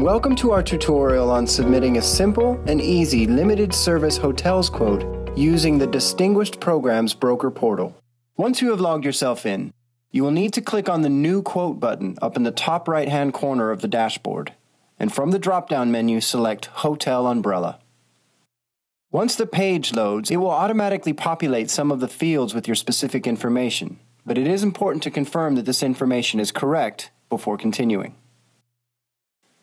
and welcome to our tutorial on submitting a simple and easy limited service hotels quote using the Distinguished Programs Broker Portal. Once you have logged yourself in, you will need to click on the New Quote button up in the top right-hand corner of the dashboard, and from the drop-down menu select Hotel Umbrella. Once the page loads, it will automatically populate some of the fields with your specific information, but it is important to confirm that this information is correct before continuing.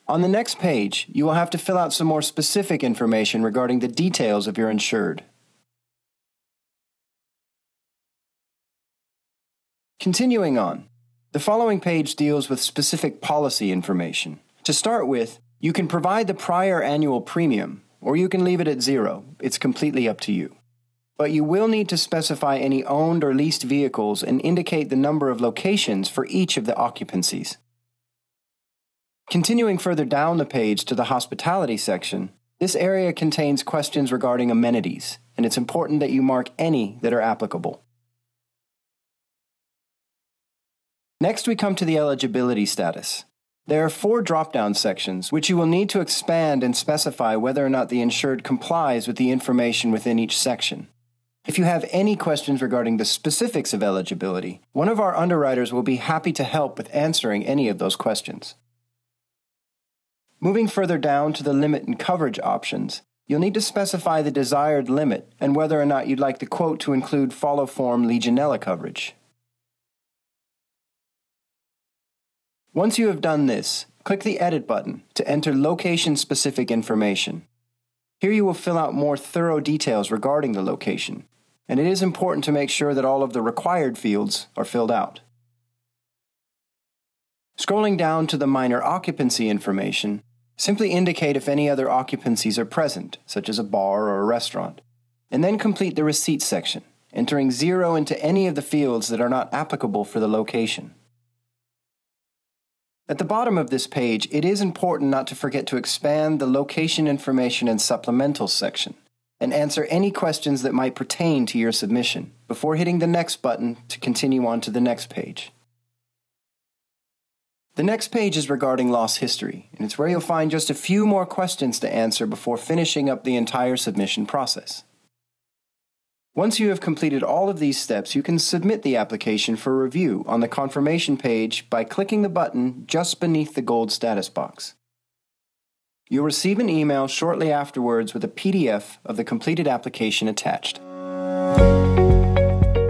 On the next page, you will have to fill out some more specific information regarding the details of your insured. Continuing on, the following page deals with specific policy information. To start with, you can provide the prior annual premium, or you can leave it at 0. It's completely up to you. But you will need to specify any owned or leased vehicles and indicate the number of locations for each of the occupancies. Continuing further down the page to the hospitality section, this area contains questions regarding amenities, and it's important that you mark any that are applicable. Next, we come to the eligibility status. There are 4 drop-down sections, which you will need to expand and specify whether or not the insured complies with the information within each section. If you have any questions regarding the specifics of eligibility, one of our underwriters will be happy to help with answering any of those questions. Moving further down to the limit and coverage options, you'll need to specify the desired limit and whether or not you'd like the quote to include follow-form Legionella coverage. Once you have done this, click the Edit button to enter location-specific information. Here you will fill out more thorough details regarding the location, and it is important to make sure that all of the required fields are filled out. Scrolling down to the minor occupancy information, simply indicate if any other occupancies are present, such as a bar or a restaurant, and then complete the receipt section, entering 0 into any of the fields that are not applicable for the location. At the bottom of this page, it is important not to forget to expand the location information and supplementals section, and answer any questions that might pertain to your submission, before hitting the Next button to continue on to the next page. The next page is regarding loss history, and it's where you'll find just a few more questions to answer before finishing up the entire submission process. Once you have completed all of these steps, you can submit the application for review on the confirmation page by clicking the button just beneath the gold status box. You'll receive an email shortly afterwards with a PDF of the completed application attached.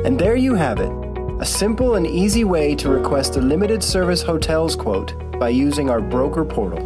And there you have it. A simple and easy way to request a limited service hotels quote by using our broker portal.